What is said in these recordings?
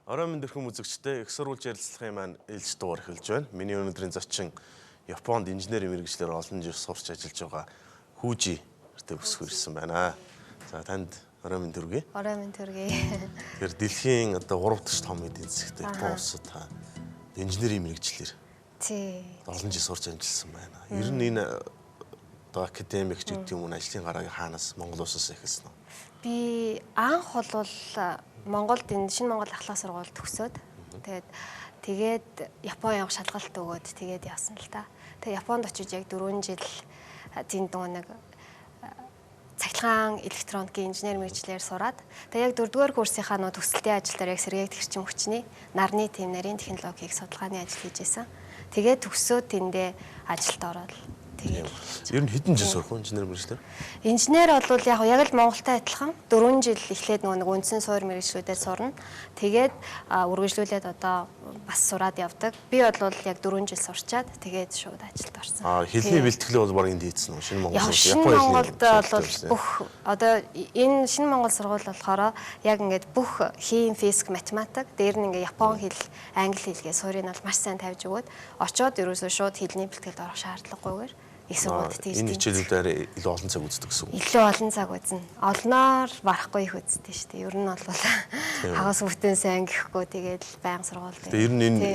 Орой минь дэрхэн үзэгчтэй их сурвалж ярилцлагын маань ээлж дугаар эхэлж байна. Миний өнөөдрийн зочин Японд инженерийн мэргэжлэр олон жил сурч ажиллаж байгаа Хүүжи гэртээ өсөх ирсэн байна. За танд орой минь төргий. Орой минь төргий. Тэгэхээр дэлхийн одоо 3 дахь том эдийн засагт Япон улсад та инженерийн мэргэжлэр олон жил сурч ажилласан байна. Ер нь энэ одоо академик гэдэг юм уу ажлын гарааг хаанаас Монгол улсаас эхэлсэн үү? Би анх бол Монголд энэ шинэ Монгол ахлах сургууль төгсөөд тэгээд Япон явах шалгалт өгөөд тэгээд явсан л та. Тэгээд Японд очиж яг 4 жил тэнд нэг цахилгаан электроникийн инженер мэргэжлэр сураад тэгээд яг 4-р курсынхаа төсөлтийн ажил дээр яг сэргээгт хэрчим хүчний нарны тэм нарийн технологиг судалгааны ажил хийж исэн. Тэгээд төгсөөд тэндээ ажилд ороод тэгээд ер нь хэдэн жил сурах вэ инженер мэргэжлэр? Инженер бол яг л Монголтай адилхан 4 жил эхлээд нэг үндсэн суур мэргэжлүүдэд сурна. Тэгээд үргэлжлүүлээд одоо бас сураад явдаг. Би бол яг 4 жил сурчаад тэгээд шууд ажилд орсон. Хэлний бэлтгэлээ бол баг энд хийсэн үү? Шинэ Монгол Япон Монголд бол бүх одоо энэ шинэ Монгол сургууль болохоор яг ингээд бүх хим, физик, математик дээр нь ингээд Япон хэл, англи хэлгээ суурийг бол маш сайн тавьж өгөөд очоод ерөөсөө шууд хэлний бэлтгэлд орох шаардлагагүйгээр их сургуульд тийж. Энэ хичээлүүдээр илүү олон цаг үздэг гэсэн үг. Илүү олон цаг үзнэ. Олноор барахгүй их үздэг шүү дээ. Ер нь бол хагас бүтэн сайн гэхгүй тэгээд байнга сургуульд. Тэгээд ер нь энэ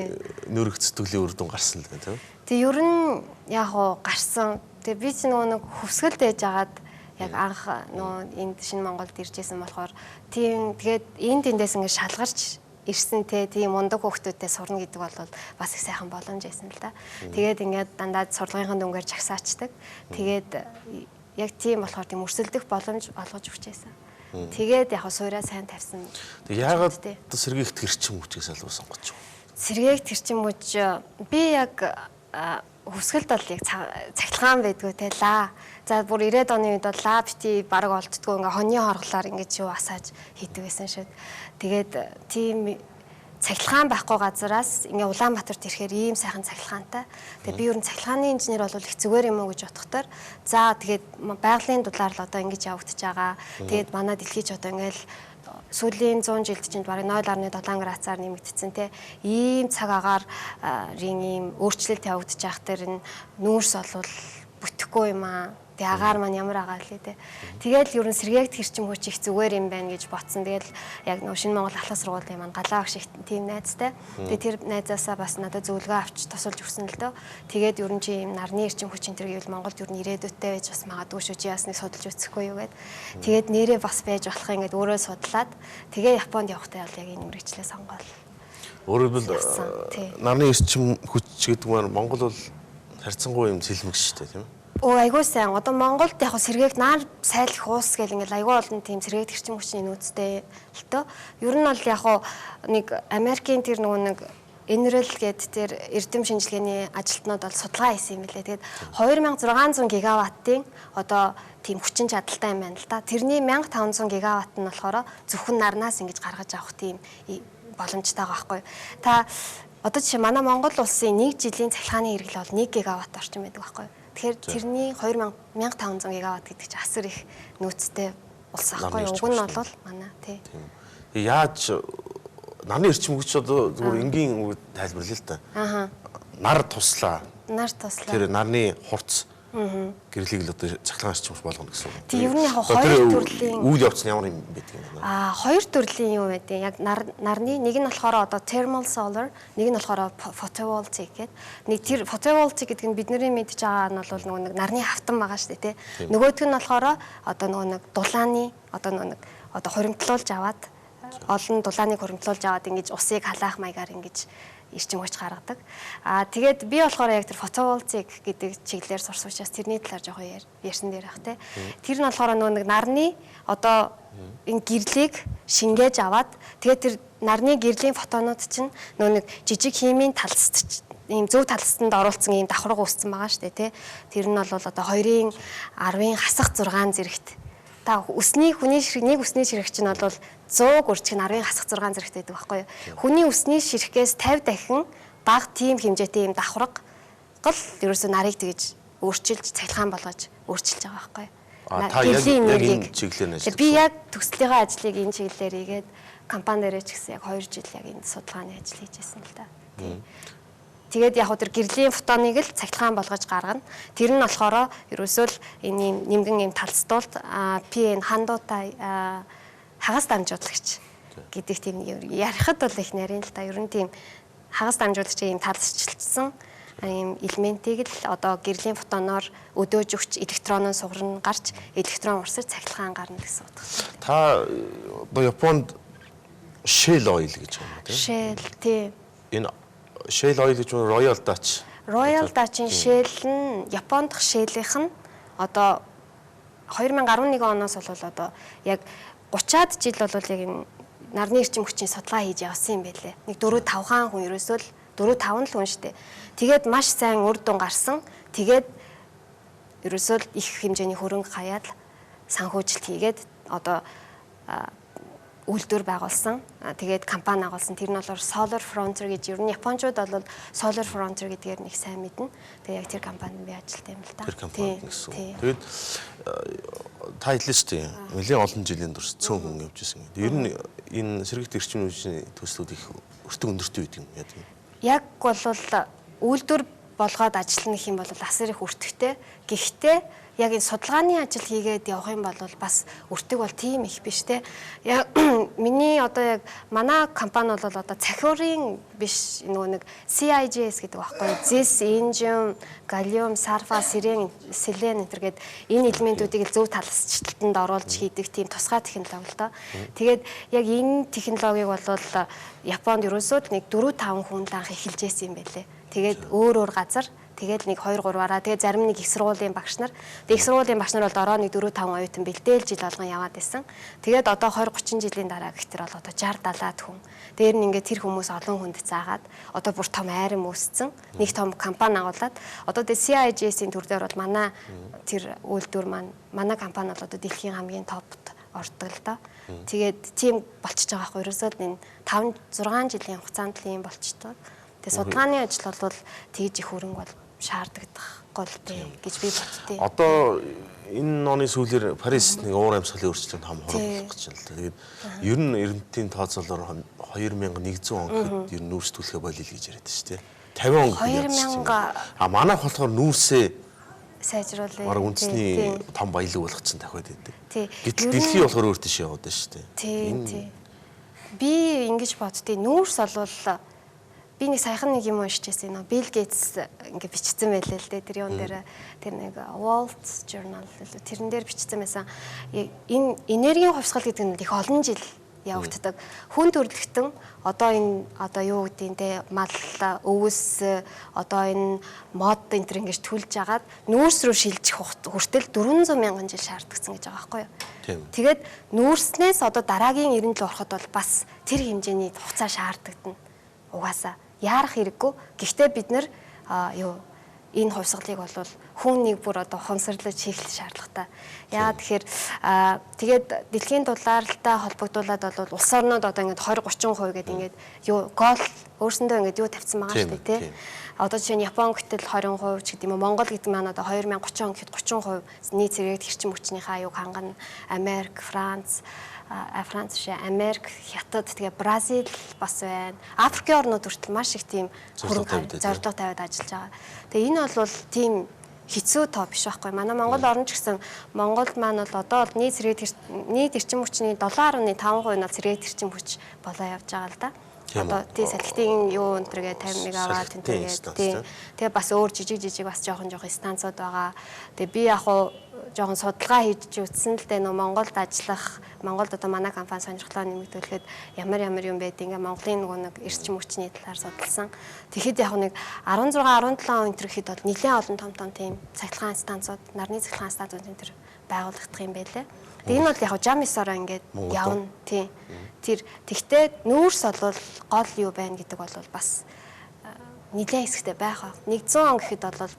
нөрөх цэцтгэлийн үр дүн гарсан л байна тийм. Тэгээд ер нь яг уу гарсан. Тэгээд би ч нэг хөвсгөлд ээж агаад яг анх энд шинэ Монголд ирж исэн болохоор тийм тэгээд энэ тэндээс ингэ шалгарч ирсэн тийм мундаг хүүхдүүдтэй сурна гэдэг бол бас их сайхан боломж байсан л да. Тэгээд ингээд дандаа сурлагынхаа дүнгээр жагсаачдаг. Тэгээд яг тийм болохоор тийм өрсөлдөх боломж олгож өгчээсэн. Тэгээд яг суураа сайн тавьсан. Тэг яагаад сэргээгт хэрчим хүчээс алуу сонгож байгаа? Сэргээгт хэрчим хүч би яг хөвсгөлд бол яг цахилгаан байдгүй те ла. За бүр 90-ад оны үед бол ла бити бараг олддгоо ингээ хоньны хорглоор ингээ юу асааж хийдэг байсан шүү. Тэгээд тийм цахилгаан байхгүй газараас ингээ Улаанбаатарт ирэхээр ийм сайхан цахилгаантай. Тэгээд би ер нь цахилгааны инженер бол их зүгээр юм уу гэж бодохоор за тэгээд байгалийн дулаар л одоо ингэж явагдаж байгаа. Тэгээд манай дэлхийч одоо ингээл сүүлийн 100 жилд чинь бараг 0.7 градусаар нэмэгдсэн те ийм цаг агаар ийм өөрчлөлт явагдаж байх тэр нь нүүрс олвол бүтэхгүй юм аа. Тэг агаар маань ямар агаа лээ те. Тэгэл ер нь сэргээгт хэрчим хүч их зүгээр юм байна гэж бодсон. Тэгэл яг нөө шинэ Монгол ахлах сургуулийн маань галаа багш их тийм найзтай. Тэгээ тэр найзаасаа бас надад зөвлөгөө авч тусалж өгсөн л дөө. Тэгээд ер нь чи юм нарны эрчим хүч энэ төр гэвэл Монголд ер нь ирээдүйтэй байж бас магадгүй шүү чи яасныг судалж үзэхгүй юу гэд. Тэгээд нэрээ бас байж болох юм гээд өөрөө судлаад тэгээ Японд явахтай бол яг энэ мэргэжлээ сонгоол. Өөрөөр хэлбэл нарны эрчим хүч гэдэг нь Монгол бол харьцангуй юм сэлмэг шүү дээ тийм ээ. Айгуу сайн. Одоо Монголд яг сэргээг нар сайлх уус гэл ингээл айгуу олон тийм сэргээгт хэрчим хүчний нөөцтэй л тоо. Ер нь бол яг нэг Америкийн тэр нэг Enel гээд тэр эрдэм шинжилгээний ажилтнууд бол судалгаа хийсэн юм билээ. Тэгээд 2600 гигаваттын одоо тийм хүчин чадалтай юм байна л да. Тэрний 1500 гигаватт нь болохоор зөвхөн нарнаас ингэж гаргаж авах тийм боломжтой байгаа байхгүй. Та одоо жишээ манай Монгол улсын 1 жилийн цахилгааны хэрэглээ бол 1 гигаватт орчим байдаг байхгүй. Тэгэхээр тэрний 1500 гигаватт гэдэг чинь асар их нөөцтэй улс аахгүй. Уг нь бол манай тий. Яаж нарны эрчим хүч одоо зүгээр энгийн тайлбарлая л та. Нар туслаа. Тэр нарны хурц гэрлийг л одоо цахилгаан эрчим хүч болгоно гэсэн үг. Тийм ер нь яг хоёр төрлийн үйл явц нь ямар юм байдаг юм бэ? Хоёр төрлийн юм байдаг. Яг нарны нэг нь болохоор одоо thermal solar, нэг нь болохоор photovoltaic гэдэг. Нэг тэр photovoltaic гэдэг нь бидний мэдж байгаа нь бол нэг нарны хавтан байгаа шүү дээ, тий. Нөгөөх нь болохоор одоо нэг дулааны одоо хуримтлуулж аваад олон дулааныг хуримтлуулж аваад ингэж усыг халаах маягаар ингэж эрчим хүч гаргадаг. Тэгээд би болохоор яг тэр фотоволтаик гэдэг чиглэлээр сурсан учраас тэрний талаар жоохон ярьсан дээр ах те. Тэр нь болохоор нэг нарны одоо энэ гэрлийг шингээж аваад тэгээд тэр нарны гэрлийн фотонууд чинь нэг жижиг химийн талцд ийм зөв талцтанд оруулсан ийм давхарга үүссэн байгаа шүү дээ те. Тэр нь бол одоо 2-ын 10-ын хасах 6 зэрэгт. Та өсний хүний ширхэг нэг өсний ширхэг чинь бол 100 гөрчг 10-ын хасах 6 зэрэгтэй байдаг байхгүй юу? Хүний өсний ширхгээс 50 дахин бага тийм хэмжээтэй юм давхарга гол ерөөсөө нарыг тэгж өөрчилж цахилгаан болгож өөрчилж байгаа байхгүй юу? Та яг энэ чиглэлээр би яг төслийнхаа ажлыг энэ чиглэлээр хийгээд компани дээрээ ч гэсэн яг 2 жил яг энэ судалгааны ажил хийж байсан л да. Тэгээд яг тэр гэрлийн фотоныг л цахилгаан болгож гаргана. Тэр нь болохоор ерөөсөө л энэ нэмгэн юм талцдуулт PN хандуутай хагас дамжуулагч гэдэг тийм ярихад бол их нарийн л да. Ер нь тийм хагас дамжуулагчийн юм талцчилсан ийм элементийг л одоо гэрлийн фотоноор өдөөж өгч электронын сугарн гарч электрон урсаж цахилгаан гарна гэсэн утга. Та одоо Японд Shell Oil гэж байна тийм. Shell тийм. Энэ Shell Oil гэж нь Royal Dutch. Royal Dutch-ийн Shell нь Японд дах Shell-ийнх нь одоо 2011 оноос бол одоо яг 30-аад жил бол яг энэ нарны эрчим хүчийн судалгаа хийж явсан юм байлээ. Нэг 4-5 хаан хүн ерөөсөө л 4-5 л хүн штэ. Тэгээд маш сайн үр дүн гарсан. Тэгээд ерөөсөө л их хэмжээний хөрөнгө хаяад санхүүжилт хийгээд одоо үйлдвэр байгуулсан. Тэгээд компани агуулсан. Тэр нь бол Solar Frontier гэж ер нь японочууд бол Solar Frontier гэдгээр нэг сайн мэднэ. Тэгээд яг тэр компанид би ажилладаг юм л да. Тэр компани гэсэн. Тэгээд та хэллээ шүү дээ. Нэлээд олон жилийн турш цөөн хүн явж ирсэн. Ер нь энэ сэргийгт эрчим хүчний төслүүд их өртөг өндөртэй байдаг юм яа тийм. Яг бол үйлдвэр болгоод ажиллана гэх юм бол асар их өртөгтэй. Гэхдээ яг энэ судалгааны ажил хийгээд явах юм бол бас өртөг бол тийм их биш те. Яг миний одоо яг манай компани бол одоо цахиурын биш нөгөө нэг CIGS гэдэг байхгүй. Zis, Indium, Gallium, Sulfur, Selen энтергээд энэ элементүүдийг зөв талсчлалтанд оруулж хийдэг тийм тусгай технологи л доо. Тэгээд яг энэ технологиг бол Японд ерөөсөө нэг 4-5 хүн л анх эхэлж байсан юм байлээ. Тэгээд өөр газар тэгээд нэг 2-3-аараа тэгээд зарим нэг их сургуулийн багш нар их сургуулийн багш нар бол дороо нэг 4-5 оюутан бэлдээл жил болгон яваад байсан. Тэгээд одоо 20-30 жилийн дараа гэхтэр бол одоо 60-70-аад хүн. Дээр нь ингээд тэр хүмүүс олон хүнд заагаад одоо бүр том айрам үүссэн. Нэг том компани агуулад одоо тэгээд CIGS-ийн төр дээр бол манай тэр үйлдвэр манай компани бол одоо дэлхийн хамгийн топт ордог л доо. Тэгээд тийм болчихж байгаа байхгүй ерөөсөө энэ 5-6 жилийн хугацаанд л юм болчихдог. Тэгээд судалгааны ажил бол тэгж их хөрөнгө бол шаарддаг гол дээ гэж би боддتي. Одоо энэ оны сүүлээр Парис нэг уур амьсгалын өөрчлөлтөнд том хоригдох гэж байна л да. Тэгээд ер нь эрдэмтдийн тооцоолоор 2100 он гэхэд ер нь нүүрстүүлэхэ болиё гэж яриад шүү дээ. 50 он гэхэд манайх болохоор нүүрсээ сайжруулъя. Бараг үндэсний том баялаг болгох чинь дахиад байдаг. Гэтэл дэлхий болохоор өөр тийш яваад байна шүү дээ. Тийм. Би ингэж боддتي. Нүүрс болвол би нэг саяхан нэг юм уншижсэн нөө Bill Gates ингээ бичсэн байлээ л дээ тэр юун дээр тэр нэг Wall Journal тэрэн дээр бичсэн байсан энэ энергийн хувьсгал гэдэг нь их олон жил явагддаг хүн төрөлхтөн одоо энэ одоо юу гэдгийг те мал өвс одоо энэ мод энэ төр ингэж түлж агаад нүүрс рүү шилжих хүртэл 400 мянган жил шаардлагцсан гэж байгаа байхгүй юу. Тэгээд нүүрснээс одоо дараагийн 90 жил ороход бол бас тэр хэмжээний хугацаа шаардагдана. Угаасаа яарах хэрэггүй. Гэхдээ бид нэр энэ хувьсгалыг бол хүн нэг бүр одоо ухамсарлаж хийх шаардлагатай. Яагаад тэгэхээр тэгээд дэлхийн дулаалтай холбогдуулаад бол улс орнууд одоо ингээд 20-30% гэдэг ингээд юу гол өөрсөндөө ингээд юу тавьсан байгаа шүү дээ тий. Одоо жишээ нь Япон гэтэл 20% ч гэдэг юм уу Монгол гэдэг маань одоо 2030 он гэхэд 30% нийт зэрэг эрчим хүчнийхээ аюуг хангана. Америк, Франц Америк, Хятад, тэгээ Бразил бас байна. Африкийн орнууд хүртэл маш их тийм зорилго тавиад ажиллаж байгаа. Тэгээ энэ бол тийм хэцүү тоо биш байхгүй. Манай Монгол орн ч гэсэн Монголд маань бол одоо нийт эрчим хүчний 7.5% нь сэргээгт эрчим хүч болоо явж байгаа л да. Одоо тий салхитын юу өнтергээ 50 мегаватт энтергээд тий. Тэгээ бас өөр жижиг бас жоохон станцууд байгаа. Тэгээ би яг хуу жоохон судалгаа хийж үзсэн л дээ нөө Монголд ажиллах Монголд одоо манай компани сонирхлоо нэмэгдүүлэхэд ямар юм байд ингээ Монголын нөгөө нэг эрчим хүчний талаар судалсан. Тэгэхэд яг нэг 16 17 он гэхэд бол нэлээд олон том тийм цахилгаан станцууд нарны цахилгаан станцууд энэ байгуулагдах юм байлээ. Тэгээ энэ бол яг жамисороо ингээд явна тий. Тэр тэгтээ нүүрс бол гол юу байна гэдэг бол бас нэлээд хэсэгтэй байх. 100 он гэхэд бол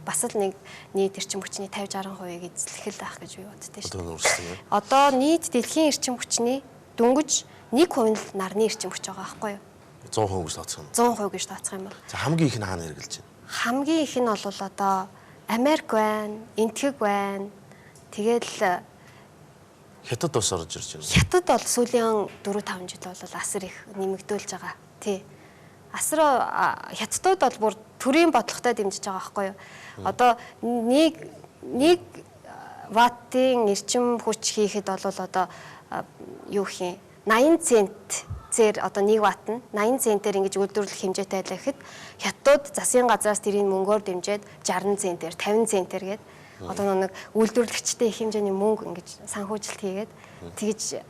бас л нэг нийт эрчим хүчний 50-60% эзлэх л байх гэж би боддөө шүү дээ. Одоо нийт дэлхийн эрчим хүчний дөнгөж 1% л нарны эрчим хүч байгаа байхгүй юу? 100% гэж тооцох юм. 100% гэж тооцох юм бол. За хамгийн их нь хаана хэрэгжилж байна? Хамгийн их нь бол одоо Америк байна, Энтхэг байна. Тэгэл Хятад бас орж ирж байна. Хятад бол сүүлийн 4-5 жил бол асар их нэмэгдүүлж байгаа. Тий. Асар хятадууд бол бүр төрийн бодлоготой дэмжиж байгаа байхгүй юу? Одоо нэг ваттын эрчим хүч хийхэд бол одоо юу гэх юм 80 цент зэр одоо 1 ватт нь 80 центээр ингэж үйлдвэрлэх хэмжээтэй байлаа гэхэд хятадууд засгийн газраас тэрийг мөнгөөр дэмжиж 60 центээр 50 центээр гээд одоо нэг үйлдвэрлэгчтэй их хэмжээний мөнгө ингэж санхүүжилт хийгээд тэгж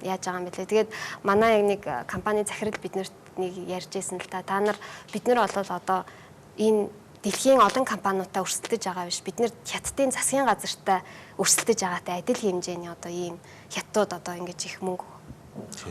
яаж байгаа юм бэлээ. Тэгээд манай яг нэг компани захирал биднэрт нэг ярьж байсан л та нар бид нар бол одоо энэ дэлхийн олон компаниудаа өрсөлдөж байгаа биш. Бид нэр хятадын засгийн газартай өрсөлдөж байгаатай адил хэмжээний одоо ийм хятадууд одоо ингэж их мөнгө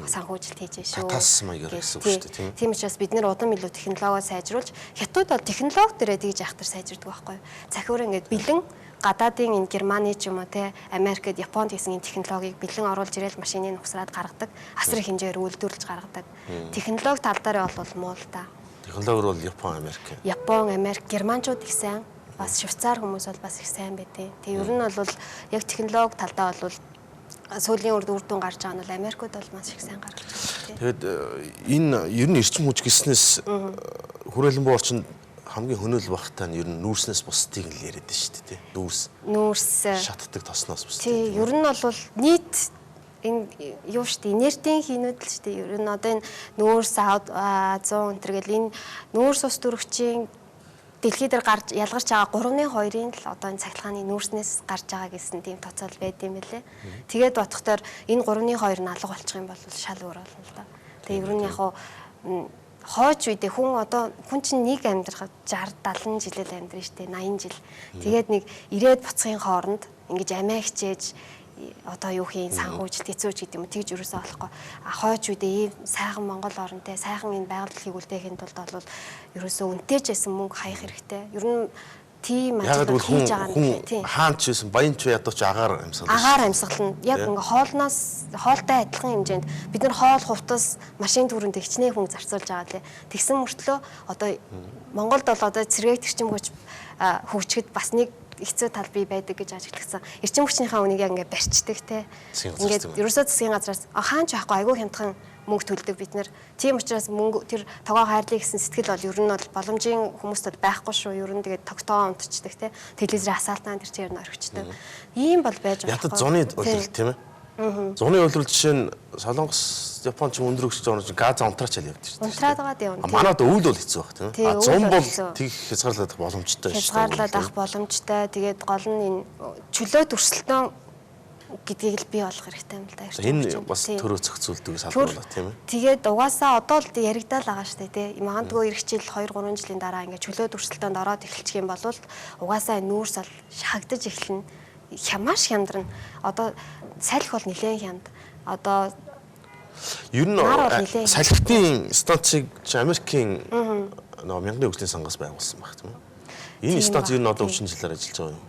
санхүүжилт хийж шүү. Татаас маягаар гэсэн үг шүү дээ, тийм үү? Тийм учраас бид нэр удам илүү технологио сайжруулж, хятадууд бол технологи дээрээ тэгж яхахтар сайжирдаг байхгүй юу? Захиураа ингэж бэлэн гадаадын энэ Германы ч юм уу те Америкт, Японд гэсэн энэ технологиг бэлэн оруулж ирэл машиныг нухсраад гаргадаг, асар их хэмжээгээр үйлдвэрлэж гаргадаг. Технологи тал дээр бол муу л та. Технологиор бол Япон, Америк, Германчууд их сайн, бас Швейцар хүмүүс бол бас их сайн байдیں۔ Тэгээ ер нь бол яг технологи талдаа бол сүүлийн үр дүн гарч байгаа нь бол Америкууд бол маш их сайн гаргаж байна. Тэгээд энэ ер нь эрчим хүч гэснээс хүрээлэн буу орчинд хамгийн хөнөөл багтаа нь ер нь нүүрснээс бусдыг л яриад байна шүү дээ, тийм. Нүүрс шатдаг тосноос бусдыг. Тийм, ер нь бол нийт энэ юу штэ инертийн хийнүүд л штэ ер нь одоо энэ нүүрс 100 өнтер гэл энэ нүүрс ус төрөгчийн дэлхий дээр гарч ялгарч байгаа 3-2-ын л одоо энэ цахилгааны нүүрснээс гарч байгаа гэсэн тийм тооцоол байд юм билэ. Тэгээд бодохоор энэ 3-2 нь алга болчих юм бол шал өөр болно л да. Тэгээ ер нь яг хойч үедээ хүн чинь нэг амьдрахад 60-70 жилээр амьдрын штэ 80 жил. Тэгээд нэг ирээд буцахын хооронд ингэж амиа хичээж одоо юу хийн санхүүжилт эцөөч гэдэг юм тэгж ерөөсөө болохгүй. Хойч үедээ ийм сайхан Монгол оронтой сайхан энэ байгаль дэлхийг үлдээхийн тулд бол ерөөсөө үнэтэйч байсан мөнгө хаях хэрэгтэй. Ер нь тийм ажил хийж байгаа юм тийм. Хаан ч байсан баян ч ядууч агаар амьсгал. Агаар амьсгал нь яг ингээ хоолтой адилхан хэмжээнд бид нар хоол хувцас машин түрүүнд хичнээн хүн зарцуулж байгаа лээ. Тэгсэн мөртлөө одоо Монголд бол одоо цэрэг төрчим хүч хөгжихэд бас нэг хэцүү тал бий байдаг гэж ажиглагдсан. Эрчим хүчнийхээ үнийг яг ингээд барьцдаг те. Ингээд ерөөсөө засгийн газраас хаан ч байхгүй айгүй хямдхан мөнгө төлдөг бид нар. Тийм учраас мөнгө тэр тогоо хайрлаа гэсэн сэтгэл бол ер нь бол боломжийн хүмүүст байхгүй шүү. Ер нь тэгээд тогтоо унтчихдаг те. Телевизээр асаалтаа тэр чинь ер нь орхичдаг. Ийм бол байж байгаа. Ядад зуны үйлрэл тийм ээ. Зуны үйлрэл жишээ нь Солонгос, Япон ч өндөр өсч байгаа газ унтраач явдаг шүү дээ. Унтраад байгаа юм. Манайд өвөл бол хэцүү байх тийм ээ. Зун бол тэг хязгаарлагдах боломжтой шүү дээ. Хязгаарлагдах боломжтой. Тэгээд гол нь энэ чөлөө төрсөлтөө гэдгийг л бий болгох хэрэгтэй юм л да. Энэ бас төрөө зохицуулдаг салбарлаа тийм ээ. Тэгээд угаасаа одоо л яригдаад байгаа шүү дээ тий. Магадгүй эх жил 2-3 жилийн дараа ингээд чөлөө төрсөлтөнд ороод эхэлчих юм бол угаасаа нүүрс ал шахагдаж эхэлнэ. Маш хямдрна. Одоо салхи бол нэлээд хямд. Одоо ер нь салхитын станцыг Америкийн мянган хөгжлийн сангаас байгуулсан баг тийм ээ. Энэ станц ер нь одоо 30 жилээр ажиллаж байгаа юм.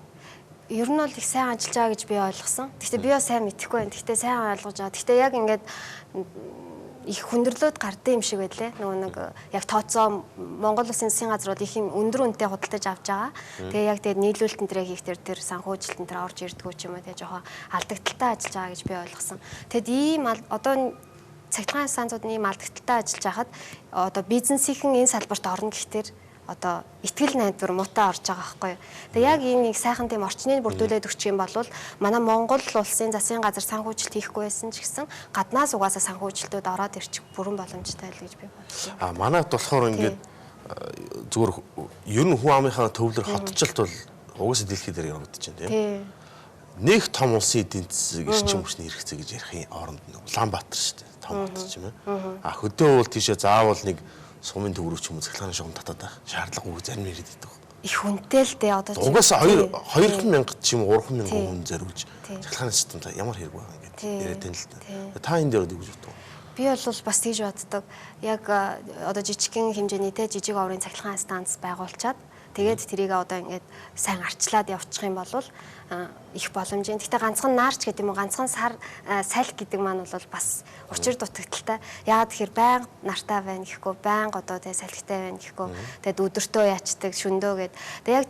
Ер нь бол их сайн ажиллаж байгаа гэж би ойлгосон. Гэхдээ би бас сайн мэдэхгүй байна. Гэхдээ сайн ойлгож байгаа. Гэхдээ яг ингээд их хүндрэлүүд гардыг юм шиг байлээ. Нөгөө нэг яг тооцоо Монгол Улсын засгийн газрууд их юм өндөр үнэтэй худалдаж авч байгаа. Тэгээ яг тэгээд нийлүүлэлтэн дээр хийх тэр санхүүжилтэн дээр орж ирдгүү ч юм уу тэгээ жоохон алдагдaltaй ажиллаж байгаа гэж би ойлгосон. Тэгэд ийм одоо цахилгаан станцууд ийм алдагдaltaй ажиллаж байхад одоо бизнесийн энэ салбарт орно гэхтэр одоо итгэл найдвар муутай орж байгаа байхгүй юу. Тэгээ яг ийм нэг сайхан тийм орчныг бүрдүүлээд өгчих юм бол манай Монгол улсын засгийн газар санхүүжилт хийхгүй байсан ч гэсэн гаднаас угаасаа санхүүжилтүүд ороод ирчих бүрэн боломжтой л гэж би бодлоо. Манайд болохоор ингээд зүгээр ер нь хүн амынхаа төвлөр хотчлт бол угаасаа дэлхий дээр явагдаж байна тийм. Нэг том улсын эдийн засаг эрчим хүчний хэрэгцээ гэж ярих оронд Улаанбаатар шүү дээ. Том хот ч юм уу. Хөдөө уул тийшээ заавал нэг сумын төврөг ч юм уу цахилгааны шугам татаад байх шаардлагагүй зарим ирээд байдаг. Их хүнтэй л дээ одоо. Угаасаа 2,000 ч юм уу 3,000 хүн зориулж цахилгааны системд ямар хэрэг байгаа ингээд яриад байна л да. Та энэ дээр үгүй юу? Би бол бас тийж боддог. Яг одоо жижигхэн хэмжээний те жижиг оврын цахилгаан станц байгуулчаад тэгээд тэрийг одоо ингээд сайн арчлаад явуучих юм бол их боломжийн. Гэхдээ ганцхан наарч гэдэг юм уу ганцхан салхи гэдэг маань бол бас учир дутагдaltaй. Яагаад тэгэхээр байнга нартай байна гэхгүй байнга одоо тэгээ салхитай байна гэхгүй тэгээд өдөртөө яачдаг шөндөө гэд. Тэгээд яг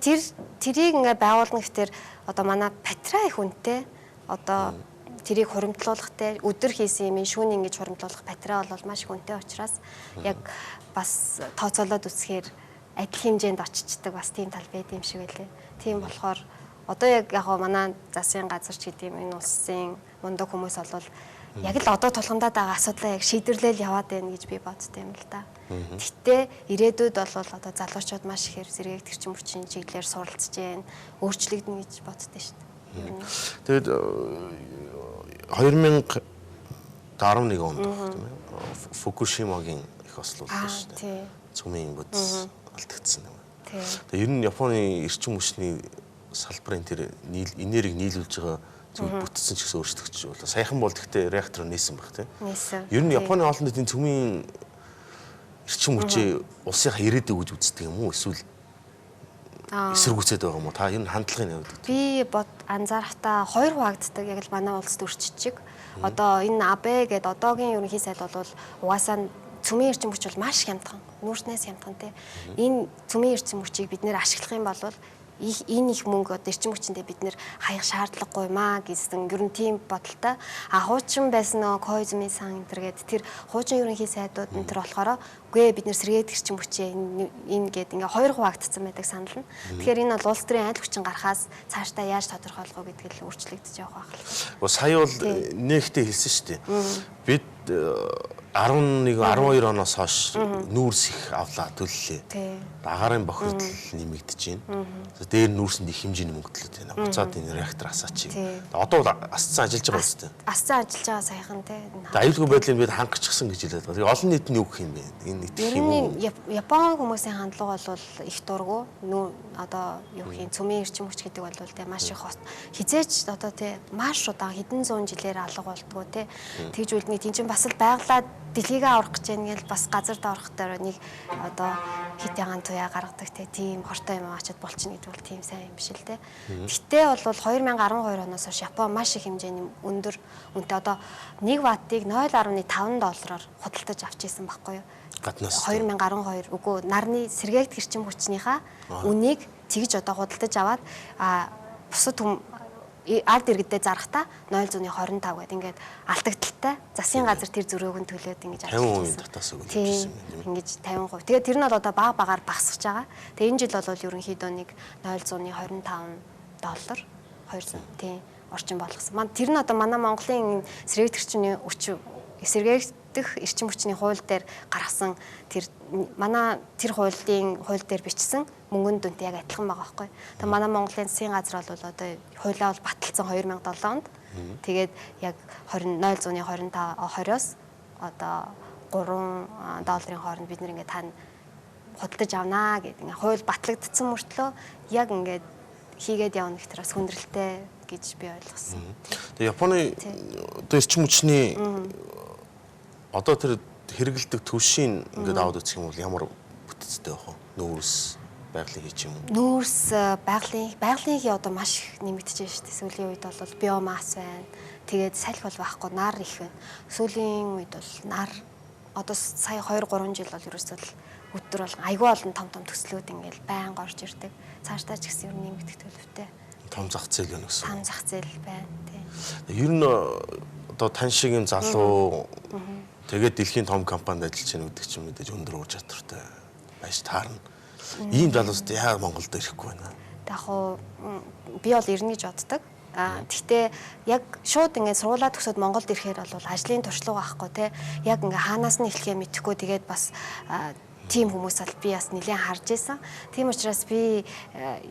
тэрийг ингээд байгуулна гэхээр одоо манай Патра их үнэтэй одоо тэрийг хуримтлуулахтай өдөр хийсэн юм шүүний ингэж хуримтлуулах материал бол маш хүнтэй учраас яг бас тооцоолоод үзэхээр адил хэмжээнд очичдаг бас тийм тал байд юм шиг байлээ. Тийм болохоор одоо яг манай засгийн газар ч гэдэг юм энэ улсын мундаг хүмүүс бол яг л одоо тулгамдаад байгаа асуудлаа яг шийдэрлээл яваад байна гэж би боддтой юм л да. Гэтэ ирээдүйд бол одоо залуучууд маш ихээр сэргээгт эрчим хүчийн чиглэлээр суралцж байна, өөрчлөгдөн гэж боддтой шүү дээ. Тэгэд 2011 онд тийм ээ Фукушимагийн их ослуулсан шүү дээ. Цөмийн бодис алдагдсан юм. Тэгээ ер нь Японы эрчим хүчний салбарын тэр энерги нийлүүлж байгаа зүйл бүтсэн ч гэсэн өөрчлөгдөж байна. Саяхан бол гэхдээ реактор нээсэн баг тийм. Нээсэн. Ер нь Японы олон нийтийн цөмийн эрчим хүчээ улсынхаа ирээдүйг гэж үздэг юм уу? Эсвэл эсэргүүцээд байгаа юм уу? Та ер нь хандлагын явддаг. Би анзаарахтаа хоёр хуваагддаг яг л манай улсад өрчөж. Одоо энэ Абе гэдэг одоогийн ерөнхий сайд бол угаасаа цөмийн эрчим хүч бол маш хямдхан, нүүрснээс хямдхан те. Энэ цөмийн эрчим хүчийг бид нэр ашиглах юм бол энэ их мөнгө эрчим хүчиндээ бид нэр хаях шаардлагагүй маа гэсэн ер нь тийм бодолтой. Хуучин байсан нөгөө Коизми сан энэ төр гэдэг тэр хуучин ерөнхий сайдууд энэ төр болохоор үгүй бид нэр сэргээд эрчим хүчээ энэ гэдэг ингээ хоёр хуваагдсан байдаг санал нь. Тэгэхээр энэ бол улс төрийн айл хүчин гарахаас цаашдаа яаж тодорхойлох вэ гэдгийг л өөрчлөгдөж явах байх. Сая бол нэгтэй хэлсэн шүү дээ. Бид 11 12 оноос хойш нүүрс их авлаа төллөө. Агарын бохирдол нэмэгдэж байна. Дээр нүүрсэнд их хэмжээний мөнгө төлөд байна. Буцаад энэ реактор асаач. Одоо асцсан ажиллаж байгаа үстэй. Асцсан ажиллаж байгаа саяхан те. Аюулгүй байдлыг бид хангахчихсан гэж хэлээд байгаа. Олон нийт нь юу гэх юм бэ? Энэ нийтх юм уу? Япон хүмүүсийн хандлага бол их дургу. Одоо юу гэх юм цөмийн эрчим хүч гэдэг бол те маш их хизээч одоо те маш удаан хэдэн зуун жилээр алга болдгоо те. Тэгж үлдний тийм чинь бас л байглаад дэлхийгээ аврах гэж байна гэл бас газар доорох дээр нэг одоо хит ягаан туяа гаргадаг те тийм хортой юм аачаад болчихно гэдэг бол тийм сайн юм биш л те. Гэтэ бол 2012 оноос хойш Япон маш их хэмжээний өндөр үнэтэй одоо 1 ваттыг $0.5 худалдаж авч ирсэн байхгүй юу? Гаднаас 2012 үгүй нарны сэргээгт эрчим хүчнийхаа үнийг тэгж одоо худалдаж аваад бусад ард иргэдээ зарахтаа 0.25 гэдэг ингээд алдагдaltaй засгийн газар тэр зөрөөг нь төлөөд ингэж ажиллаж байсан. 50% татаас өгсөн юм. Ингэж 50%. Тэгээд тэр нь бол одоо багаар багасгаж байгаа. Тэгээд энэ жил бол ерөнхийдөө нэг $0.25 200 тийм орчим болгосон. Тэр нь одоо манай Монголын сэргээгт эрчимний сэргээгдэх эрчим хүчний хууль дээр гаргасан тэр манай тэр хууль дээр бичсэн мөнгөнд дүнтэй яг адилхан байгаа байхгүй. Тэгээ манай Монголын засгийн газар бол одоо хуулиа бол баталсан 2007 онд. Тэгээд яг $0.25-20-оос одоо $3 хооронд бид нэр ингээд тань худалдаж авнаа гэдэг. Ингээ хууль батлагдсан мөртлөө яг ингээд хийгээд явна гэх тэрс хүндрэлтэй гэж би ойлгосон. Тэгээ Японы одоо эрчим хүчний одоо тэр хэрэгэлдэг түвшин ингээд аваад үзэх юм бол ямар бүтцтэй байх вэ? Нүүрс байгалийн хийж юм уу? Нүүрс байгалийн одоо маш их нэмэгдэж байна шүү дээ. Сүүлийн үед бол биомасс байна. Тэгээд салхи бол байхгүй, нар их байна. Сүүлийн үед бол нар одоо сая 2-3 жил бол ерөөсөө өдөр бол айгүй олон том төслүүд ингээл байнга орж ирдэг. Цаашдаа ч гэсэн ер нь нэмэгдэх төлөвтэй. Том зах зээл байна гэсэн. Том зах зээл байна тий. Ер нь одоо тань шиг юм залуу тэгээд дэлхийн том компанид ажиллаж байгаа гэдэг чинь мэдээж өндөр ур чадвартай байж таарна. Ийм залуусд яагаад Монголд ирэхгүй байна? Яг хуу би бол ирнэ гэж боддог. Гэхдээ яг шууд ингээд сургуулаа төгсөөд Монголд ирэхээр бол ажлын туршлага байхгүй те. Яг ингээд хаанаас нь эхлэхээ мэдэхгүй тэгээд бас тийм хүмүүс бол би бас нэлээд харж байсан. Тийм учраас би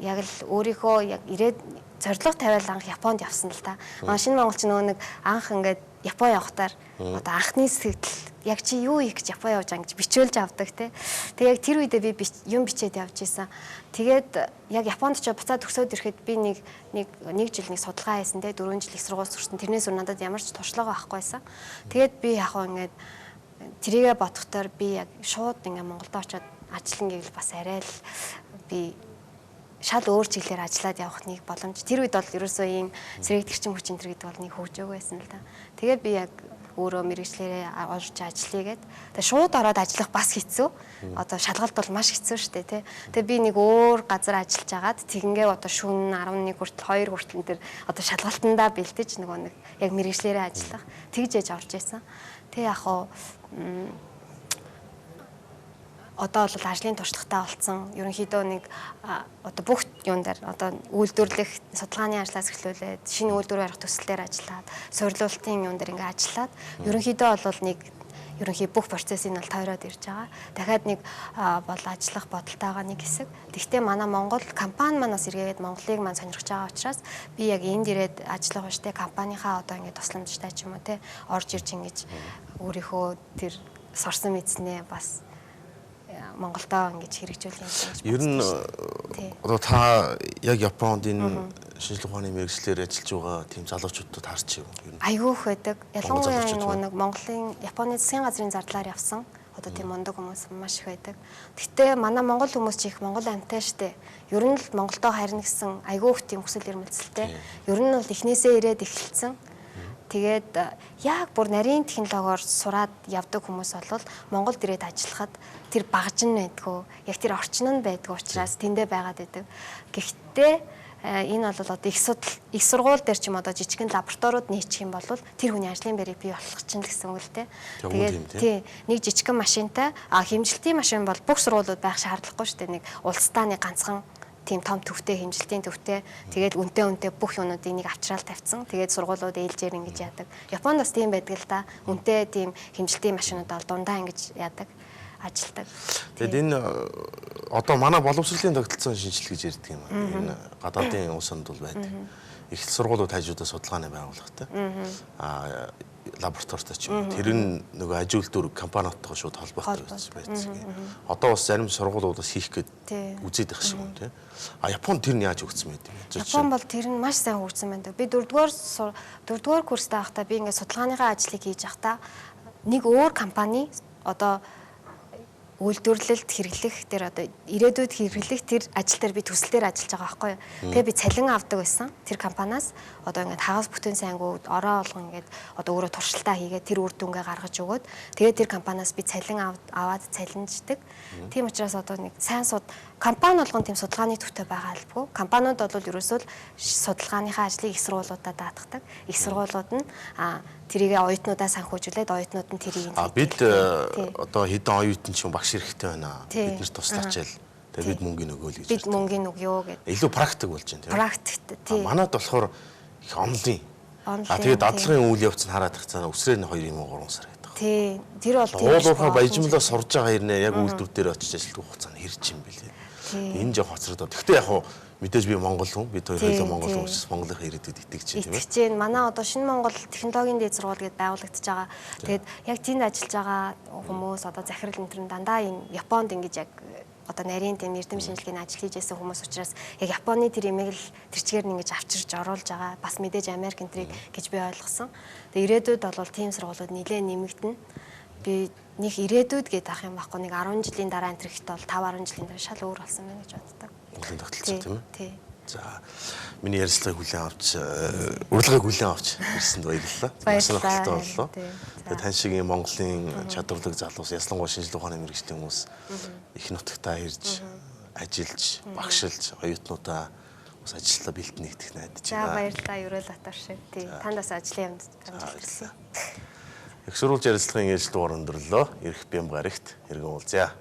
яг л өөрийнхөө яг ирээд зорилго тавиал анх Японд явсан л та. Шинэ монголч нөгөө нэг анх ингээд Япон явахтаар одоо анхны сэтгэл яг чи юу их гэж Япон явж байгаа гэж бичүүлж авдаг те. Тэг яг тэр үедээ би юм бичээд явж исэн. Тэгээд яг Японд ч буцаад төгсөөд ирэхэд би нэг жил нэг судалгаа хийсэн те 4 жил их сургууль сурсан. Тэрнээс өөр надад ямар ч туршлага байхгүйсэн. Тэгээд би яг ингээд тэрийгэ бодохоор би яг шууд ингээ Монголд очиод ажиллана гэвэл бас арай л би шал өөр чиглэлээр ажиллаад явах нэг боломж. Тэр үед бол ерөөсөө ийм сэргээгт эрчим хүчин төр гэдэг бол нэг хөгжөөг байсан л да. Тэгээд би яг өөрөө мэрэгчлэрээ олж ажиллая гэд. Тэгээ шууд ороод ажиллах бас хэцүү. Одоо шалгалт бол маш хэцүү шүү дээ тий. Тэгээ би нэг өөр газар ажиллаж агаад тэгингээ одоо шөнө 11 хүртэл 2 хүртэл тэр одоо шалгалтандаа бэлдэж нөгөө нэг яг мэрэгчлэрээ ажиллах тэгж яж орж исэн. Тэгээ яг хуу одоо бол ажлын туршлагатай болсон. Ерөнхийдөө нэг одоо бүх юун дээр одоо үйлдвэрлэх судалгааны ажлаас эхлүүлээд шинэ үйлдвэр барих төсөл дээр ажиллаад, суйрлуулалтын юун дээр ингээ ажиллаад ерөнхийдөө бол нэг ерөнхий бүх процессыг нь тойроод ирж байгаа. Дахиад нэг бол ажиллах бодолтойгоо нэг хэсэг. Тэгвэл манай Монгол компани манаас эргээд Монголыг маань сонирхож байгаа учраас би яг энд ирээд ажиллах биштэй компанийнхаа одоо ингээ тусламжтай ч юм уу те орж ирж ингэж өөрийнхөө тэр сорсон мэдснээ бас Монголдоо ингэж хэрэгжүүлэх юм гэж байна. Ер нь одоо та яг Японд энэ шинжлэх ухааны мэргэжлэр ажиллаж байгаа тийм залуучуудад харч юу? Айгүйх байдаг. Ялангуяа нөгөө нэг Монголын Японы засгийн газрын зардлаар явсан одоо тийм мундаг хүмүүс маш их байдаг. Гэхдээ манай монгол хүмүүс ч их монгол амьтаа штэ. Ер нь л Монголдоо харна гэсэн айгүйх тийм хүсэл эрмэлзэлтэй. Ер нь бол эхнээсээ ирээд эхэлсэн. Тэгээд яг бүр нарийн технологиор сураад явдаг хүмүүс бол Монголд ирээд ажиллахад тэр багж нь байдгүй, яг тэр орчин нь байдгүй учраас тэндээ байгаад байдаг. Гэхдээ энэ бол одоо их сургууль дээр ч юм одоо жижигхэн лабораториуд нээчих юм бол тэр хүний ажлын байрыг бий болгох чинь гэсэн үг л дээ. Тэгээд тий нэг жижигхэн машинтай хэмжилтийн машин бол бүх сургуулиуд байх шаардлагагүй шүү дээ. Нэг улстай нэг ганцхан тийм том төвтэй хэмжилтийн төвтэй тэгээд үнтэй бүх юмнуудыг нэг авчраал тавьсан. Тэгээд сургуулиуд ээлжээр ингэж яадаг. Японд бас тийм байдаг л да. Үнтэй тийм хэмжилтийн машинууд бол дундаа ингэж яадаг, ажилдаг. Тэгээд энэ одоо манай боловсролын тогтолцоон шинжилгээ гэж ярьдаг юм аа. Энэ гадаадын улсанд бол байдаг. Их сургуулиуд хажуудаа судалгааны байгууллагатай. Лабораторитой ч юм. Тэр нь нөгөө аж үйлдвэр компаниудтайгаа шууд холбоотой байсан. Одоо бас зарим сургуулиудаас хийх гээд үзээд байх шиг юм тий. Японд тэр нь яаж өгсөн байд юм бэ? Япон бол тэр нь маш сайн хөгжсөн байдаг. Би 4-р курстай байхдаа би ингээд судалгааныхаа ажлыг хийж байхдаа нэг өөр компани одоо үйлдвэрлэлд хэрэглэх тэр одоо ирээдүйд хэрэглэх тэр ажил дээр би төсөл дээр ажиллаж байгаа байхгүй юу. Тэгээ би цалин авдаг байсан тэр компаниас одоо ингээд хагас бүтээн сайнгууд ороо олгон ингээд одоо өөрөө туршилтаа хийгээд тэр үр дүнгээ гаргаж өгөөд тэгээ тэр компаниас би цалин аваад цалинждаг. Тийм учраас одоо нэг сайн компани болгон тийм судалгааны төвтэй байгаа албагүй. Компаниуд бол ерөөсөө судалгааныхаа ажлыг их сургуулиудад даатгадаг. Их сургуулиуд нь тэрийг оюутнуудаа санхүүжүүлээд оюутнууд нь тэрийг бид одоо хэдэн оюутан ч юм багш хэрэгтэй байна. Бид нэр туслаач ял. Тэгээ бид мөнгөний өгөө л гэж. Бид мөнгөний өгөө гэдэг. Илүү практик болж байна тийм. Практикт тийм. Манайд болохоор их онлын. Тэгээд дадлагын үйл явц нь хараад их цаана өсрээ нь 2 юм уу 3 сар гэдэг. Тийм. Тэр бол тийм. Уулуурхаа баяжмлаа сурж байгаа хэрнээ яг үйлдвэр дээр очиж ажилладаг хугацаанд хэрж юм бэлээ. Энэ жоо хоцрогдоо. Гэхдээ яг хуу мэдээж би монгол хүн, бид хоёр хоёулаа монгол хүн учраас Монголынхаа ирээдүйд итгэж байна тийм ээ. Итгэж байна. Манай одоо шинэ Монгол технологийн дээд сургууль гэдээ байгуулагдаж байгаа. Тэгээд яг тэнд ажиллаж байгаа хүмүүс одоо захирал энтрэн дандаа энэ Японд ингэж яг одоо нарийн тийм эрдэм шинжилгээний ажил хийж байсан хүмүүс учраас яг Японы тэр имийг л тэрчгээр нь ингэж авчирж оруулж байгаа. Бас мэдээж Америк энтрийг гэж би ойлгосон. Тэгээд ирээдүйд бол тийм сургуулиуд нэлээд нэмэгдэнэ. Би нэг ирээдүйд гэдэг ах юм байхгүй нэг 10 жилийн дараа энтрихт бол 5-10 жилийн дараа шал өөр болсон байна гэж боддог. Монголын тогтолцоо тийм ээ. Тий. За миний ярилцлагыг хүлээн авч урилгыг хүлээн авч ирсэнд баярлалаа. Маш сонирхолтой боллоо. Тэгээд тань шиг юм Монголын чадварлаг залуус яслангуй шинжлэх ухааны мэргэжлийн хүмүүс их нутагтаа ирж ажиллаж багшилж оюутнуудаа бас ажиллалаа бэлтэн нэгтгэх найдаж байна. За баярлалаа Ерөөл Атар шиг. Тий. Танд бас ажлын юмд амжилт хүсье. Их сурвалж ярилцлагын ээлж дугаар өндөрлөө. Ирэх бям гарагт иргэн уулзъя.